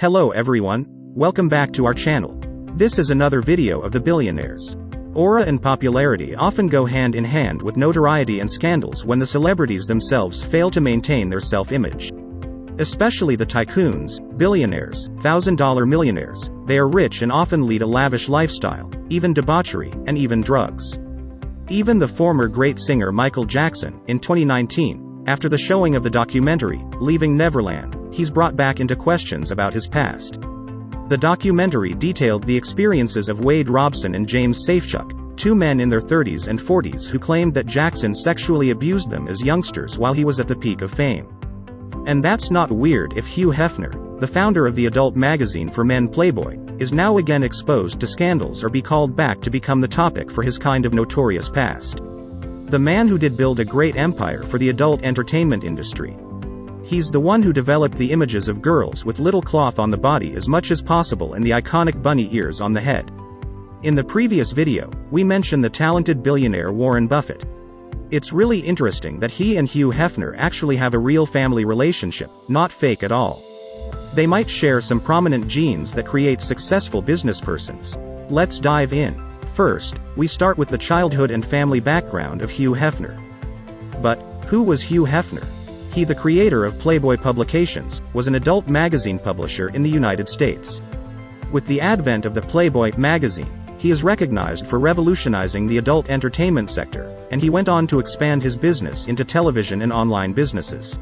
Hello everyone, welcome back to our channel. This is another video of the billionaires. Aura and popularity often go hand in hand with notoriety and scandals when the celebrities themselves fail to maintain their self-image. Especially the tycoons, billionaires, $1,000 millionaires, they are rich and often lead a lavish lifestyle, even debauchery, and even drugs. Even the former great singer Michael Jackson, in 2019, after the showing of the documentary, Leaving Neverland, he's brought back into questions about his past. The documentary detailed the experiences of Wade Robson and James Safechuck, two men in their 30s and 40s who claimed that Jackson sexually abused them as youngsters while he was at the peak of fame. And that's not weird if Hugh Hefner, the founder of the adult magazine for men Playboy, is now again exposed to scandals or be called back to become the topic for his kind of notorious past. The man who did build a great empire for the adult entertainment industry. He's the one who developed the images of girls with little cloth on the body as much as possible and the iconic bunny ears on the head. In the previous video, we mentioned the talented billionaire Warren Buffett. It's really interesting that he and Hugh Hefner actually have a real family relationship, not fake at all. They might share some prominent genes that create successful businesspersons. Let's dive in. First, we start with the childhood and family background of Hugh Hefner. But, who was Hugh Hefner? He, the creator of Playboy Publications, was an adult magazine publisher in the United States. With the advent of the Playboy magazine, he is recognized for revolutionizing the adult entertainment sector, and he went on to expand his business into television and online businesses.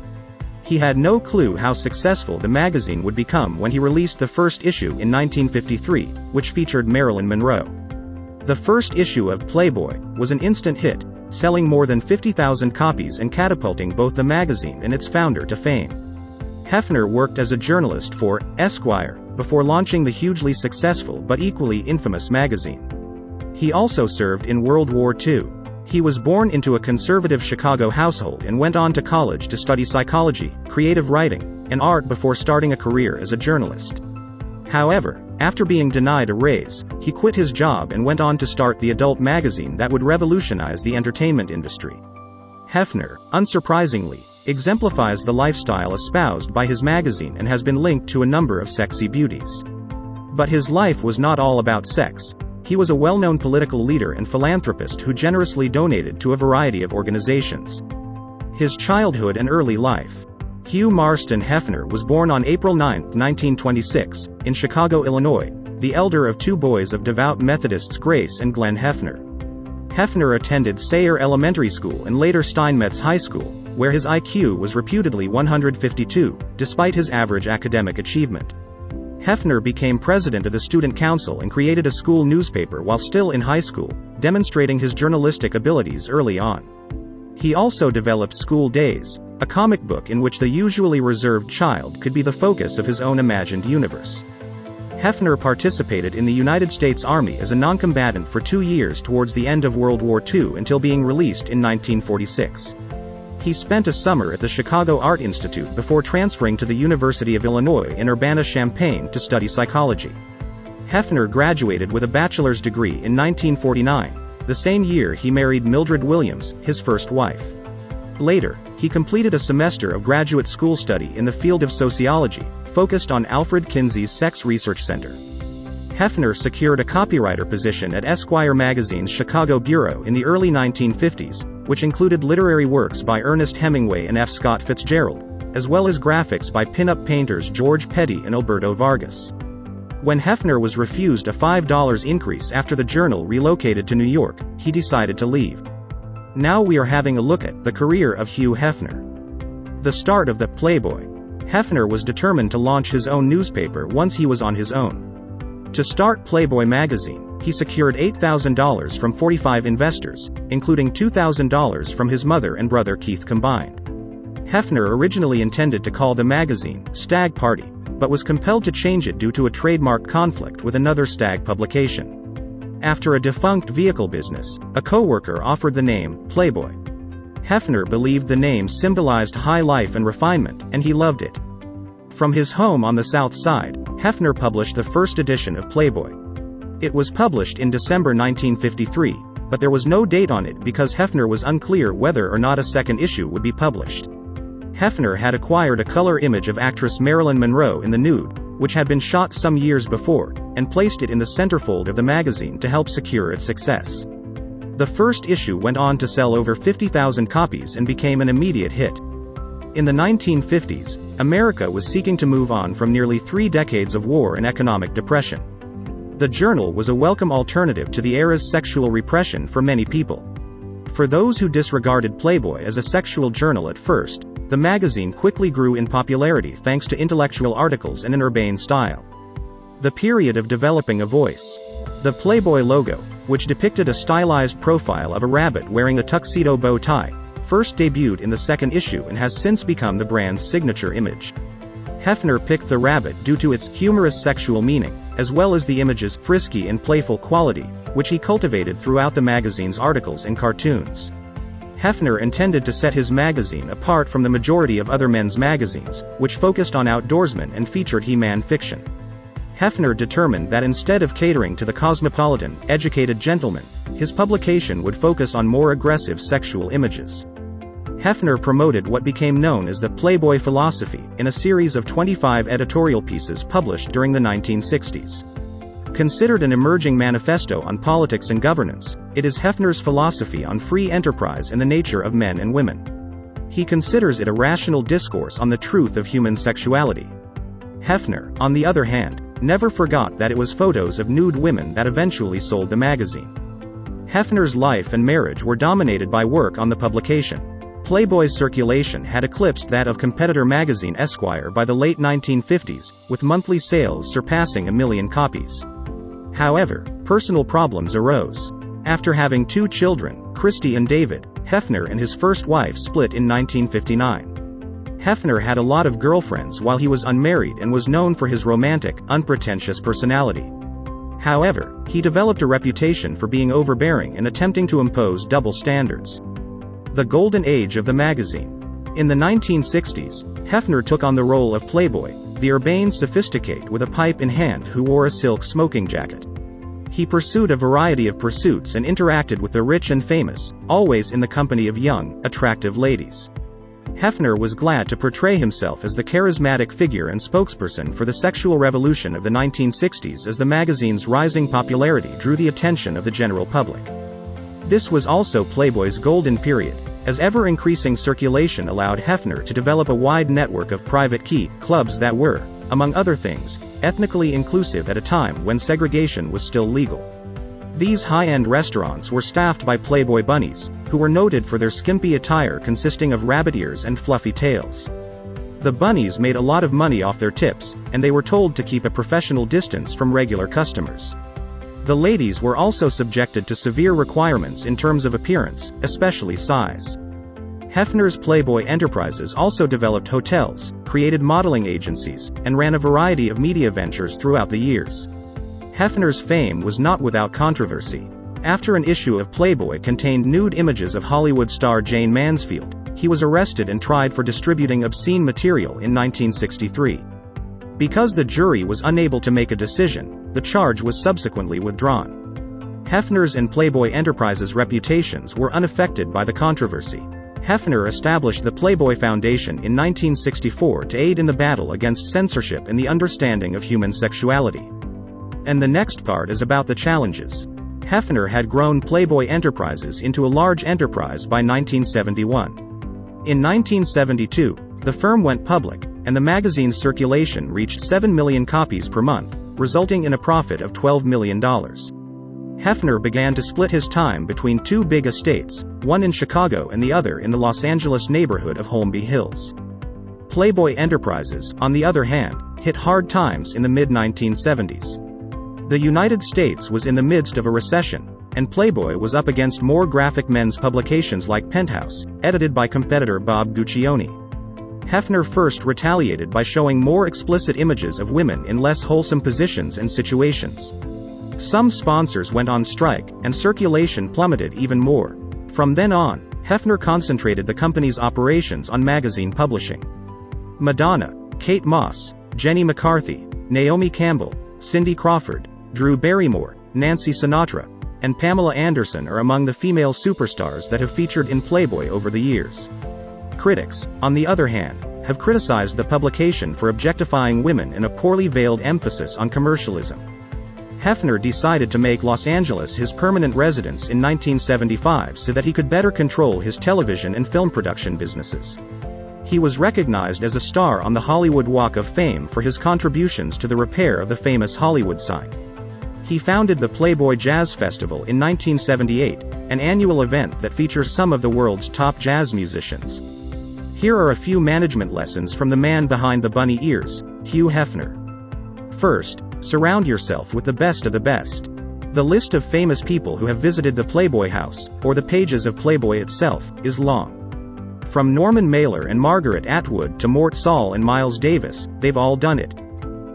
He had no clue how successful the magazine would become when he released the first issue in 1953, which featured Marilyn Monroe. The first issue of Playboy was an instant hit, selling more than 50,000 copies and catapulting both the magazine and its founder to fame. Hefner worked as a journalist for Esquire before launching the hugely successful but equally infamous magazine. He also served in World War II. He was born into a conservative Chicago household and went on to college to study psychology, creative writing, and art before starting a career as a journalist. However, after being denied a raise, he quit his job and went on to start the adult magazine that would revolutionize the entertainment industry. Hefner, unsurprisingly, exemplifies the lifestyle espoused by his magazine and has been linked to a number of sexy beauties. But his life was not all about sex. He was a well-known political leader and philanthropist who generously donated to a variety of organizations. His childhood and early life. Hugh Marston Hefner was born on April 9, 1926, in Chicago, Illinois, the elder of two boys of devout Methodists Grace and Glenn Hefner. Hefner attended Sayre Elementary School and later Steinmetz High School, where his IQ was reputedly 152, despite his average academic achievement. Hefner became president of the student council and created a school newspaper while still in high school, demonstrating his journalistic abilities early on. He also developed School Days, a comic book in which the usually reserved child could be the focus of his own imagined universe. Hefner participated in the United States Army as a non-combatant for 2 years towards the end of World War II until being released in 1946. He spent a summer at the Chicago Art Institute before transferring to the University of Illinois in Urbana-Champaign to study psychology. Hefner graduated with a bachelor's degree in 1949, the same year he married Mildred Williams, his first wife. Later, he completed a semester of graduate school study in the field of sociology, focused on Alfred Kinsey's Sex Research Center. Hefner secured a copywriter position at Esquire magazine's Chicago bureau in the early 1950s, which included literary works by Ernest Hemingway and F. Scott Fitzgerald, as well as graphics by pin-up painters George Petty and Alberto Vargas. When Hefner was refused a $5 increase after the journal relocated to New York, he decided to leave. Now we are having a look at the career of Hugh Hefner. The start of the Playboy. Hefner was determined to launch his own newspaper once he was on his own. To start Playboy magazine, he secured $8,000 from 45 investors, including $2,000 from his mother and brother Keith combined. Hefner originally intended to call the magazine Stag Party, but was compelled to change it due to a trademark conflict with another stag publication. After a defunct vehicle business, a co-worker offered the name Playboy. Hefner believed the name symbolized high life and refinement, and he loved it. From his home on the South Side, Hefner published the first edition of Playboy. It was published in December 1953, but there was no date on it because Hefner was unclear whether or not a second issue would be published. Hefner had acquired a color image of actress Marilyn Monroe in the nude, which had been shot some years before, and placed it in the centerfold of the magazine to help secure its success. The first issue went on to sell over 50,000 copies and became an immediate hit. In the 1950s, America was seeking to move on from nearly 3 decades of war and economic depression. The journal was a welcome alternative to the era's sexual repression for many people. For those who disregarded Playboy as a sexual journal at first, the magazine quickly grew in popularity thanks to intellectual articles and an urbane style. The period of developing a voice. The Playboy logo, which depicted a stylized profile of a rabbit wearing a tuxedo bow tie, first debuted in the second issue and has since become the brand's signature image. Hefner picked the rabbit due to its humorous sexual meaning, as well as the image's frisky and playful quality, which he cultivated throughout the magazine's articles and cartoons. Hefner intended to set his magazine apart from the majority of other men's magazines, which focused on outdoorsmen and featured He-Man fiction. Hefner determined that instead of catering to the cosmopolitan, educated gentleman, his publication would focus on more aggressive sexual images. Hefner promoted what became known as the Playboy philosophy in a series of 25 editorial pieces published during the 1960s. Considered an emerging manifesto on politics and governance, it is Hefner's philosophy on free enterprise and the nature of men and women. He considers it a rational discourse on the truth of human sexuality. Hefner, on the other hand, never forgot that it was photos of nude women that eventually sold the magazine. Hefner's life and marriage were dominated by work on the publication. Playboy's circulation had eclipsed that of competitor magazine Esquire by the late 1950s, with monthly sales surpassing 1 million copies. However, personal problems arose. After having 2 children, Christy and David, Hefner and his first wife split in 1959. Hefner had a lot of girlfriends while he was unmarried and was known for his romantic, unpretentious personality. However, he developed a reputation for being overbearing and attempting to impose double standards. The golden age of the magazine. In the 1960s, Hefner took on the role of Playboy, the urbane sophisticate with a pipe in hand who wore a silk smoking jacket. He pursued a variety of pursuits and interacted with the rich and famous, always in the company of young, attractive ladies. Hefner was glad to portray himself as the charismatic figure and spokesperson for the sexual revolution of the 1960s as the magazine's rising popularity drew the attention of the general public. This was also Playboy's golden period, as ever-increasing circulation allowed Hefner to develop a wide network of private key clubs that were, among other things, ethnically inclusive at a time when segregation was still legal. These high-end restaurants were staffed by Playboy bunnies, who were noted for their skimpy attire consisting of rabbit ears and fluffy tails. The bunnies made a lot of money off their tips, and they were told to keep a professional distance from regular customers. The ladies were also subjected to severe requirements in terms of appearance, especially size. Hefner's Playboy Enterprises also developed hotels, created modeling agencies, and ran a variety of media ventures throughout the years. Hefner's fame was not without controversy. After an issue of Playboy contained nude images of Hollywood star Jane Mansfield, he was arrested and tried for distributing obscene material in 1963. Because the jury was unable to make a decision, the charge was subsequently withdrawn. Hefner's and Playboy Enterprises' reputations were unaffected by the controversy. Hefner established the Playboy Foundation in 1964 to aid in the battle against censorship and the understanding of human sexuality. And the next part is about the challenges. Hefner had grown Playboy Enterprises into a large enterprise by 1971. In 1972, the firm went public, and the magazine's circulation reached 7 million copies per month, resulting in a profit of $12 million. Hefner began to split his time between 2 big estates, one in Chicago and the other in the Los Angeles neighborhood of Holmby Hills. Playboy Enterprises, on the other hand, hit hard times in the mid-1970s. The United States was in the midst of a recession, and Playboy was up against more graphic men's publications like Penthouse, edited by competitor Bob Guccione. Hefner first retaliated by showing more explicit images of women in less wholesome positions and situations. Some sponsors went on strike, and circulation plummeted even more. From then on, Hefner concentrated the company's operations on magazine publishing. Madonna, Kate Moss, Jenny McCarthy, Naomi Campbell, Cindy Crawford, Drew Barrymore, Nancy Sinatra, and Pamela Anderson are among the female superstars that have featured in Playboy over the years. Critics, on the other hand, have criticized the publication for objectifying women and a poorly veiled emphasis on commercialism. Hefner decided to make Los Angeles his permanent residence in 1975 so that he could better control his television and film production businesses. He was recognized as a star on the Hollywood Walk of Fame for his contributions to the repair of the famous Hollywood sign. He founded the Playboy Jazz Festival in 1978, an annual event that features some of the world's top jazz musicians. Here are a few management lessons from the man behind the bunny ears, Hugh Hefner. First, surround yourself with the best of the best. The list of famous people who have visited the Playboy house, or the pages of Playboy itself, is long. From Norman Mailer and Margaret Atwood to Mort Sahl and Miles Davis, they've all done it.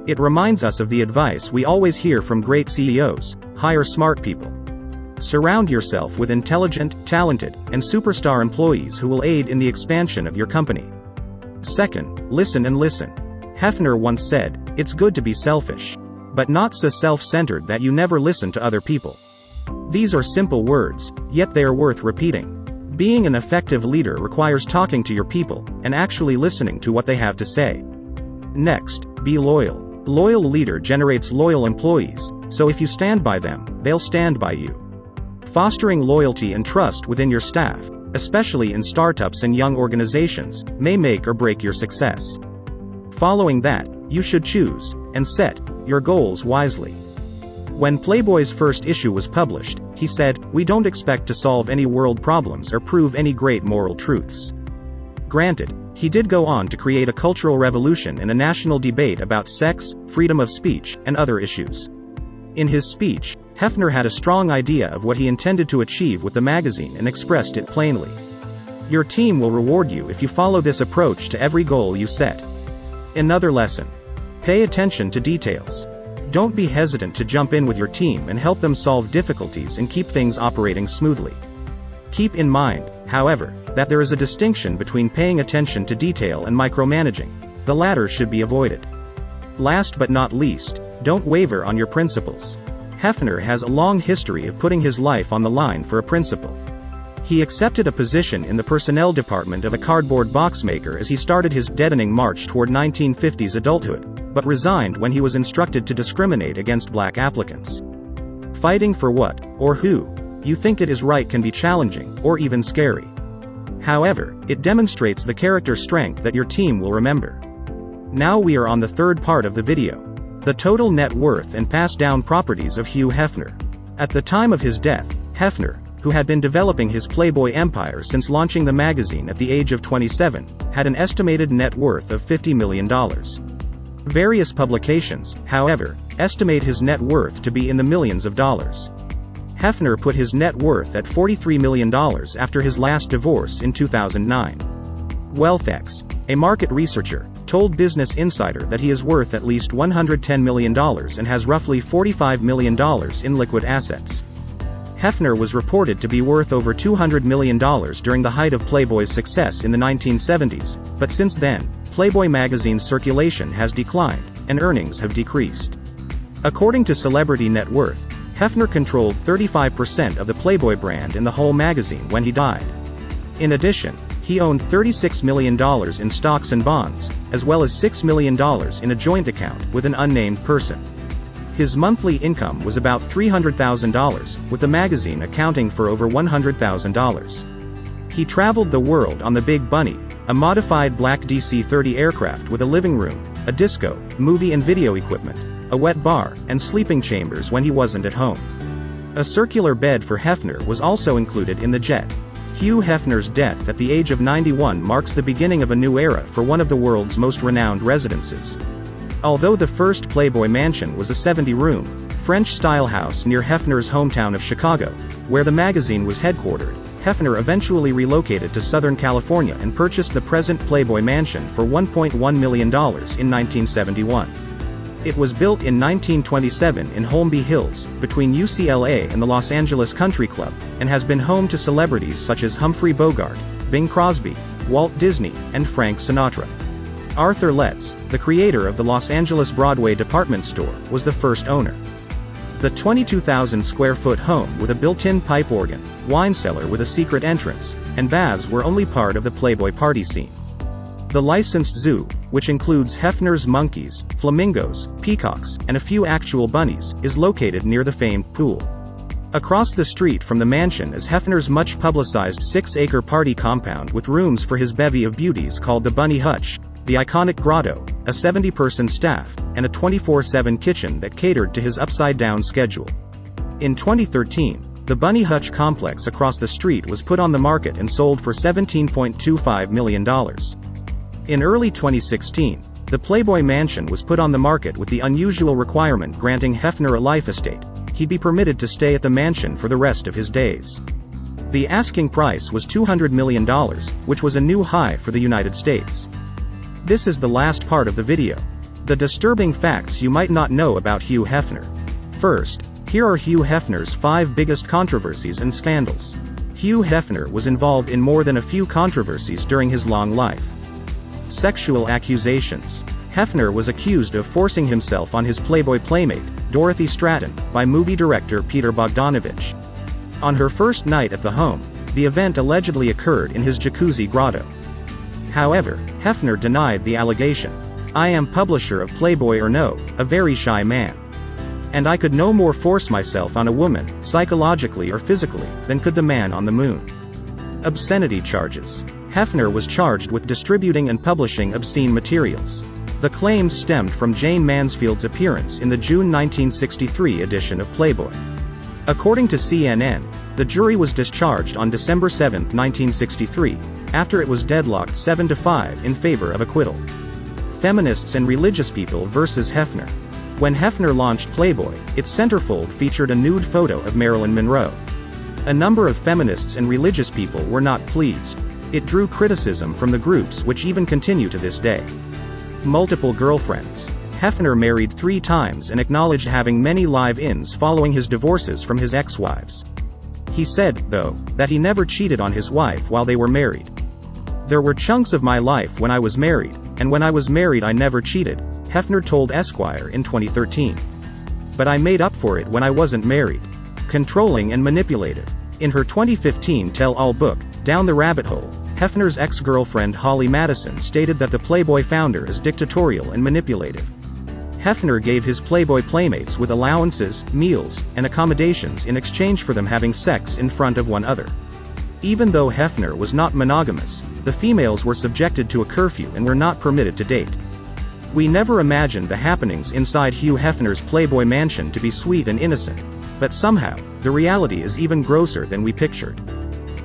It reminds us of the advice we always hear from great CEOs: hire smart people. Surround yourself with intelligent, talented, and superstar employees who will aid in the expansion of your company. Second, listen and listen. Hefner once said, "It's good to be selfish, but not so self-centered that you never listen to other people." These are simple words, yet they are worth repeating. Being an effective leader requires talking to your people, and actually listening to what they have to say. Next, be loyal. A loyal leader generates loyal employees, so if you stand by them, they'll stand by you. Fostering loyalty and trust within your staff, especially in startups and young organizations, may make or break your success. Following that, you should choose and set your goals wisely. When Playboy's first issue was published, he said, "We don't expect to solve any world problems or prove any great moral truths." Granted, he did go on to create a cultural revolution and a national debate about sex, freedom of speech, and other issues. In his speech, Hefner had a strong idea of what he intended to achieve with the magazine and expressed it plainly. Your team will reward you if you follow this approach to every goal you set. Another lesson: pay attention to details. Don't be hesitant to jump in with your team and help them solve difficulties and keep things operating smoothly. Keep in mind, however, that there is a distinction between paying attention to detail and micromanaging. The latter should be avoided. Last but not least, don't waver on your principles. Hefner has a long history of putting his life on the line for a principle. He accepted a position in the personnel department of a cardboard box maker as he started his deadening march toward 1950s adulthood, but resigned when he was instructed to discriminate against black applicants. Fighting for what, or who, you think it is right can be challenging, or even scary. However, it demonstrates the character strength that your team will remember. Now we are on the third part of the video: the total net worth and passed-down properties of Hugh Hefner. At the time of his death, Hefner, who had been developing his Playboy empire since launching the magazine at the age of 27, had an estimated net worth of $50 million. Various publications, however, estimate his net worth to be in the millions of dollars. Hefner put his net worth at $43 million after his last divorce in 2009. WealthX, a market researcher, told Business Insider that he is worth at least $110 million and has roughly $45 million in liquid assets. Hefner was reported to be worth over $200 million during the height of Playboy's success in the 1970s, but since then, Playboy magazine's circulation has declined, and earnings have decreased. According to Celebrity Net Worth, Hefner controlled 35% of the Playboy brand in the whole magazine when he died. In addition, he owned $36 million in stocks and bonds, as well as $6 million in a joint account with an unnamed person. His monthly income was about $300,000, with the magazine accounting for over $100,000. He traveled the world on the Big Bunny, a modified black DC-30 aircraft with a living room, a disco, movie and video equipment, a wet bar, and sleeping chambers when he wasn't at home. A circular bed for Hefner was also included in the jet. Hugh Hefner's death at the age of 91 marks the beginning of a new era for one of the world's most renowned residences. Although the first Playboy mansion was a 70-room, French-style house near Hefner's hometown of Chicago, where the magazine was headquartered, Hefner eventually relocated to Southern California and purchased the present Playboy mansion for $1.1 million in 1971. It was built in 1927 in Holmby Hills, between UCLA and the Los Angeles Country Club, and has been home to celebrities such as Humphrey Bogart, Bing Crosby, Walt Disney, and Frank Sinatra. Arthur Letts, the creator of the Los Angeles Broadway department store, was the first owner. The 22,000-square-foot home with a built-in pipe organ, wine cellar with a secret entrance, and baths were only part of the Playboy party scene. The licensed zoo, which includes Hefner's monkeys, flamingos, peacocks, and a few actual bunnies, is located near the famed pool. Across the street from the mansion is Hefner's much-publicized 6-acre party compound with rooms for his bevy of beauties called the Bunny Hutch, the iconic grotto, a 70-person staff, and a 24/7 kitchen that catered to his upside-down schedule. In 2013, the Bunny Hutch complex across the street was put on the market and sold for $17.25 million. In early 2016, the Playboy mansion was put on the market with the unusual requirement granting Hefner a life estate. He'd be permitted to stay at the mansion for the rest of his days. The asking price was $200 million, which was a new high for the United States. This is the last part of the video. The disturbing facts you might not know about Hugh Hefner. First, here are Hugh Hefner's 5 biggest controversies and scandals. Hugh Hefner was involved in more than a few controversies during his long life. Sexual accusations. Hefner was accused of forcing himself on his Playboy playmate, Dorothy Stratton, by movie director Peter Bogdanovich. On her first night at the home, the event allegedly occurred in his jacuzzi grotto. However, Hefner denied the allegation. "I am publisher of Playboy or no, a very shy man. And I could no more force myself on a woman, psychologically or physically, than could the man on the moon." Obscenity charges. Hefner was charged with distributing and publishing obscene materials. The claims stemmed from Jane Mansfield's appearance in the June 1963 edition of Playboy. According to CNN, the jury was discharged on December 7, 1963, after it was deadlocked 7-5 in favor of acquittal. Feminists and religious people versus Hefner. When Hefner launched Playboy, its centerfold featured a nude photo of Marilyn Monroe. A number of feminists and religious people were not pleased. It drew criticism from the groups which even continue to this day. Multiple girlfriends. Hefner married 3 times and acknowledged having many live-ins following his divorces from his ex-wives. He said, though, that he never cheated on his wife while they were married. "There were chunks of my life when I was married, and when I was married I never cheated," Hefner told Esquire in 2013. "But I made up for it when I wasn't married." Controlling and manipulative. In her 2015 tell-all book, Down the Rabbit Hole, Hefner's ex-girlfriend Holly Madison stated that the Playboy founder is dictatorial and manipulative. Hefner gave his Playboy playmates with allowances, meals, and accommodations in exchange for them having sex in front of one another. Even though Hefner was not monogamous, the females were subjected to a curfew and were not permitted to date. We never imagined the happenings inside Hugh Hefner's Playboy mansion to be sweet and innocent, but somehow, the reality is even grosser than we pictured.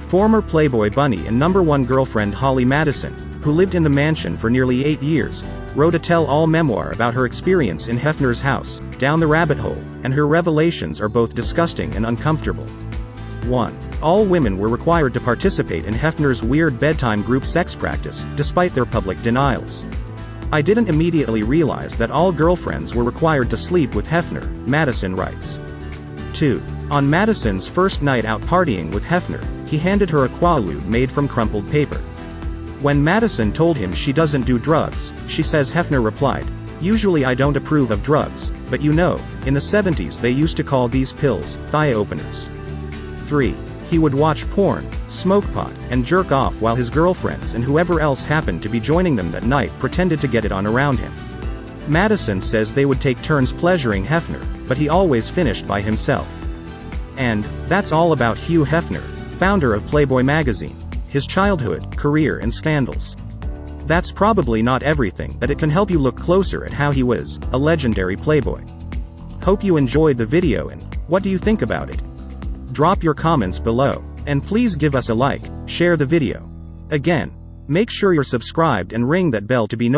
Former Playboy bunny and #1 girlfriend Holly Madison, who lived in the mansion for nearly 8 years, wrote a tell-all memoir about her experience in Hefner's house, Down the Rabbit Hole, and her revelations are both disgusting and uncomfortable. 1. All women were required to participate in Hefner's weird bedtime group sex practice, despite their public denials. "I didn't immediately realize that all girlfriends were required to sleep with Hefner," Madison writes. 2. On Madison's first night out partying with Hefner, he handed her a quaalude made from crumpled paper. When Madison told him she doesn't do drugs, she says Hefner replied, "Usually I don't approve of drugs, but you know, in the 70s they used to call these pills thigh openers." 3. He would watch porn, smoke pot, and jerk off while his girlfriends and whoever else happened to be joining them that night pretended to get it on around him. Madison says they would take turns pleasuring Hefner, but he always finished by himself. And that's all about Hugh Hefner, founder of Playboy magazine, his childhood, career and scandals. That's probably not everything, but it can help you look closer at how he was a legendary Playboy. Hope you enjoyed the video, and what do you think about it? Drop your comments below, and please give us a like, share the video. Again, make sure you're subscribed and ring that bell to be notified.